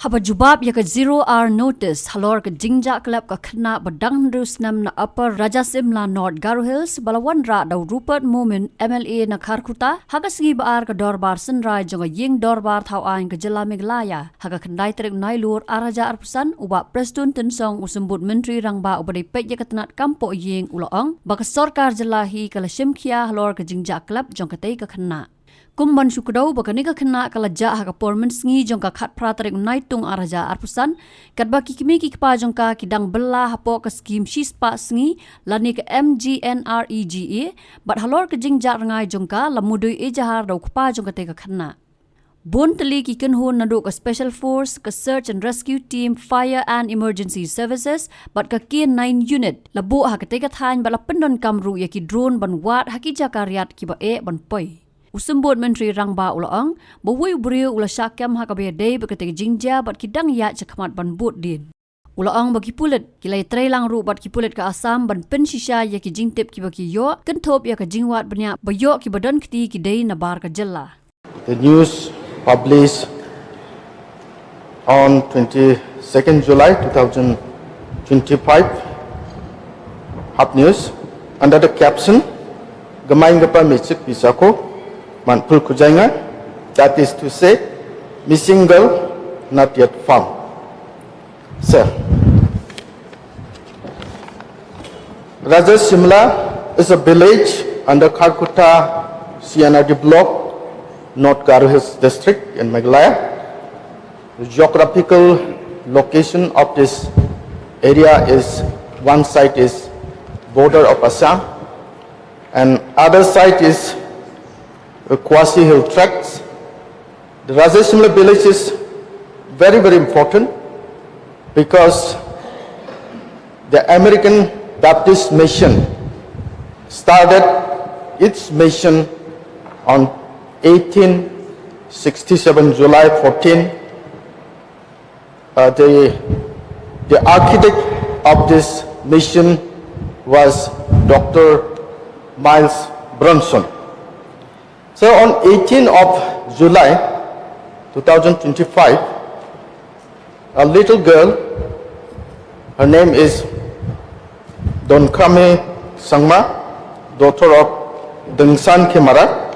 haba jubab ya ka 0-hour notice halor ka Jingja Club ka Khynnah badang Snem na Upper Rajasimla North Garo Hills balawan ra daw Rupert Momin MLA na Kharkuta haga sigi baar ka dorbar senrai jonga ying dorbar thau ain ka jela Meghalaya haga khandai trek nailur araja arpusan uba presdun tensong usembut menteri rangba ubadai pek ya katanat kampo ying uloong baka sorkar jelahi kala shimkhia halor ka Jingja Club jong katei ka Khynnah Kumban syukudau bakani ka Khynnah kalaja ha ka performance ngi jong ka khat pratarek naitung araja arpusan katba kikimi kikpa jong ka kidang bela hapo ka skim shispa sngi lani ka MGNREGA bat halor ka Jingja rangai jong ka lamudui ejahar dau kpa jong ka te ka Khynnah Bon tali ki kenhun nadu ka special force ka search and rescue team fire and emergency services bat ka kien 9 unit labu ha ka te ka thain bala pendon kamru ya ki drone ban wat ha ki jakariat ki ba e ban poi Usembut menteri rangba uloong bawui brio ula syakam ha kabe day bekate Jingja bat kidang ya cakmat ban but din uloong bagi pulet kilai trailang ru bat ki pulet ka Assam ban pen shisha ya ki jingtip ki baki yo kentop ya ka Jingwad Bniah bayo ki badan kti ki day na bar ka jella The news published on 22nd July 2025 Hap News under the caption Gamai ngapa mechik pisako Manpul Kujainga, that is to say, missing girl not yet found. Sir, Rajasimla is a village under Kharkuta CNRD block, North Garo Hills district in Meghalaya. The geographical location of this area is one side is border of Assam and other side is quasi hill tracts. The Rajasimla village is very, very important because the American Baptist mission started its mission on 1867, July 14. The architect of this mission was Dr. Miles Brunson. So on 18th of July 2025, a little girl, her name is Donkame Sangma, daughter of Dengsan Khemara,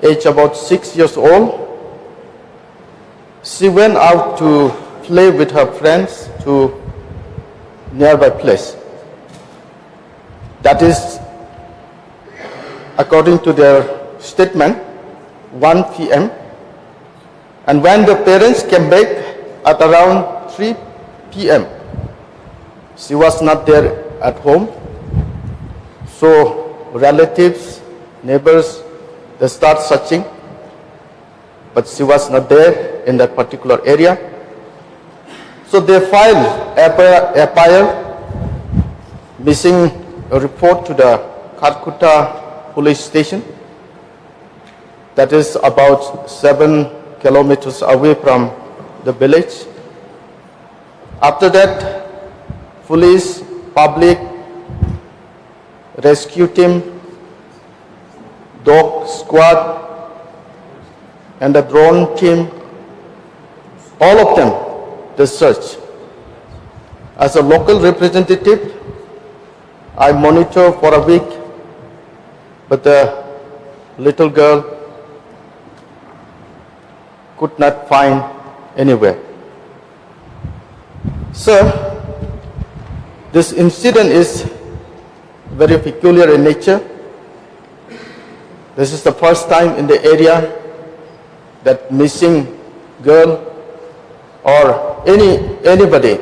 age about 6 years old. She went out to play with her friends to nearby place. That is, according to their statement, 1 p.m. and when the parents came back at around 3 p.m. she was not there at home, so relatives, neighbors, they start searching, but she was not there in that particular area, so they filed FIR missing a report to the Kharkuta police station. That is about 7 kilometers away from the village. After that, police, public, rescue team, dog squad, and the drone team, all of them, they search. As a local representative, I monitor for a week, but the little girl could not find anywhere. Sir, this incident is very peculiar in nature. This is the first time in the area that missing girl or anybody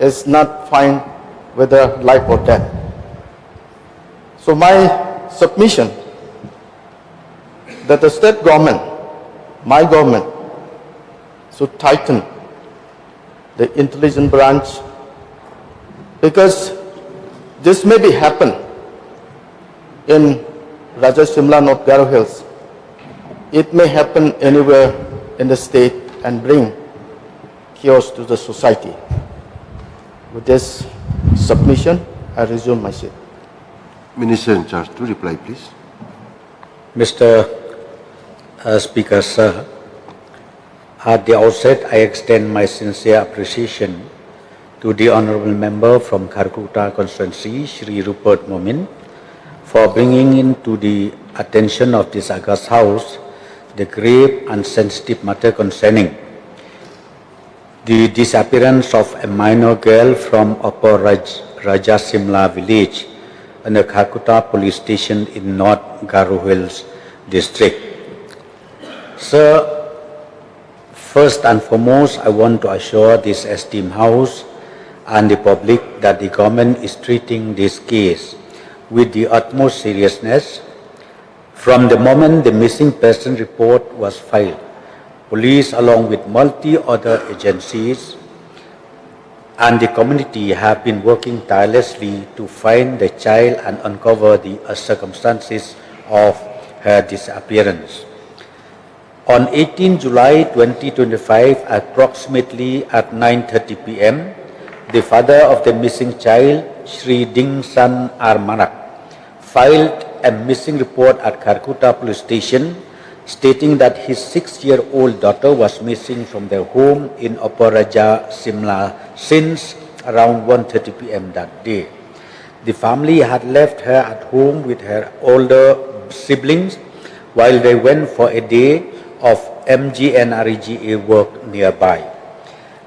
is not found whether life or death. So my submission that the state government, my government, should tighten the intelligence branch, because this may be happen in Rajasimla, North Garo Hills. It may happen anywhere in the state and bring chaos to the society. With this submission, I resume my seat. Minister in charge to reply, please. Mr. Speaker, sir, At the outset, I extend my sincere appreciation to the Honourable Member from Kharkutta constituency, Shri Rupert Momin, for bringing into the attention of this August House the grave and sensitive matter concerning the disappearance of a minor girl from Upper Rajasimla village in the Kharkutta police station in North Garo Hills district. Sir, first and foremost, I want to assure this esteemed House and the public that the government is treating this case with the utmost seriousness. From the moment the missing person report was filed, police along with multi-other agencies and the community have been working tirelessly to find the child and uncover the circumstances of her disappearance. On 18 July 2025, approximately at 9:30 p.m., the father of the missing child, Shri Dingsan Armanak, filed a missing report at Kharkutta police station stating that his 6-year-old daughter was missing from their home in Upper Rajasimla since around 1:30 p.m. that day. The family had left her at home with her older siblings while they went for a day of MGNREGA work nearby.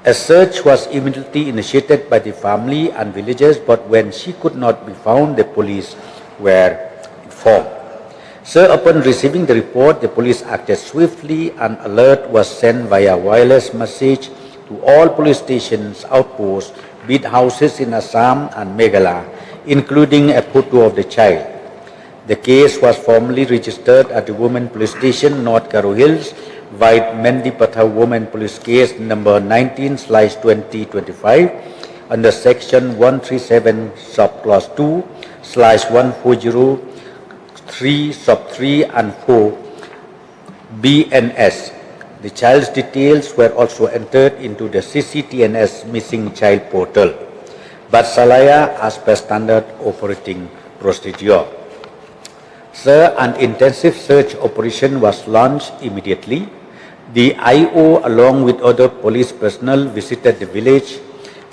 A search was immediately initiated by the family and villagers, but when she could not be found, the police were informed. Sir, upon receiving the report, the police acted swiftly. An alert was sent via wireless message to all police stations, outposts, bid houses in Assam and Meghalaya, including a photo of the child. The case was formally registered at the Women Police Station, North Garo Hills, White Mendipatha Women Police Case number 19/2025 under section 137 subclause 2/140(3) sub 3 and 4 BNS. The child's details were also entered into the CCTNS missing child portal, but Salaya as per standard operating procedure. Sir, an intensive search operation was launched immediately. The IO, along with other police personnel, visited the village,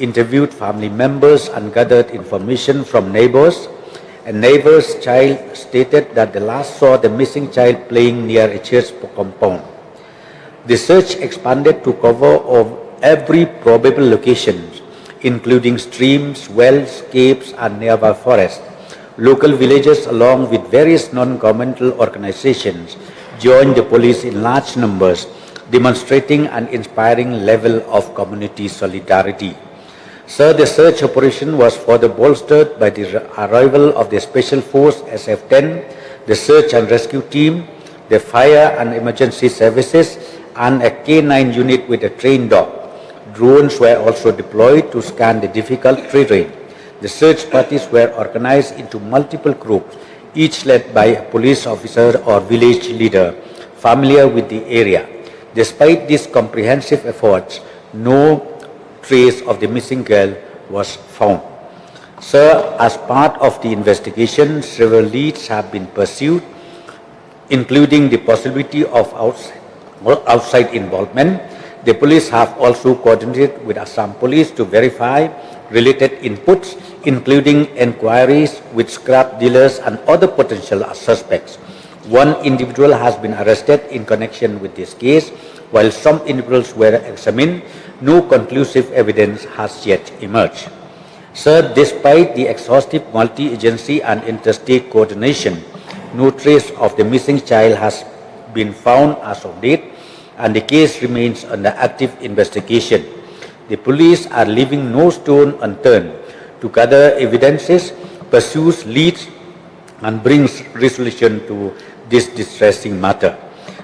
interviewed family members and gathered information from neighbors. A neighbor's child stated that the last saw the missing child playing near a church compound. The search expanded to cover of every probable location, including streams, wells, caves, and nearby forests. Local villagers, along with various non-governmental organizations, joined the police in large numbers, demonstrating an inspiring level of community solidarity. Sir, the search operation was further bolstered by the arrival of the Special Force SF-10, the Search and Rescue Team, the Fire and Emergency Services, and a K9 unit with a trained dog. Drones were also deployed to scan the difficult terrain. The search parties were organized into multiple groups, each led by a police officer or village leader familiar with the area. Despite these comprehensive efforts, no trace of the missing girl was found. Sir, as part of the investigation, several leads have been pursued, including the possibility of outside involvement. The police have also coordinated with Assam Police to verify related inputs, including inquiries with scrap dealers and other potential suspects. One individual has been arrested in connection with this case, while some individuals were examined. No conclusive evidence has yet emerged. Sir, despite the exhaustive multi-agency and interstate coordination, no trace of the missing child has been found as of date, and the case remains under active investigation. The police are leaving no stone unturned to gather evidences, pursues leads, and brings resolution to this distressing matter.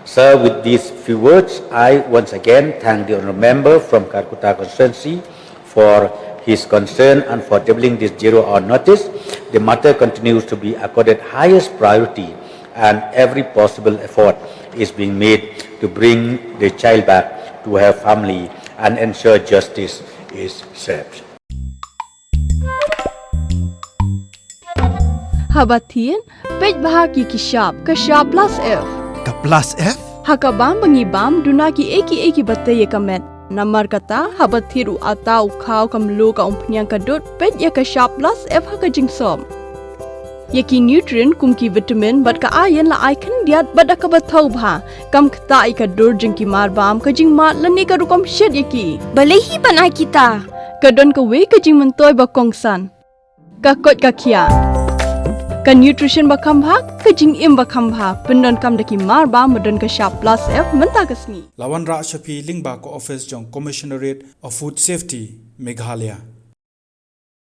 Sir, with these few words, I once again thank the honourable member from Kharkutta constituency for his concern and for tabling this 0-hour notice. The matter continues to be accorded highest priority, and every possible effort is being made to bring the child back to her family and ensure justice is served. Habathin, page bahagi kishap, kashap plus F. Ka plus F? Hakabam bangi bam dunaki eki batay kamet. Namar kata habat thiru atau kau kamlu ka umpnyang kadut pet ya ka sharp plus f haka jingsom. Yaki nutrient kumki vitamin bat ka ayan la icon diat bat ka bathau bha kam kta I ka dur jingki mar bam ka jing mat lani ka rukom shed yaki. Balehi banai kita. Ka don ka we ka jing mentoy ba kongsan. Ka kot ka kia. Ka nutrition ba kambha ka jing im ba kambha pendon kam daki mar bam modon ka sharp plus f menta kasni. Lawan Ra Shafi Lingba ko office jong Commissionerate of Food Safety Meghalaya.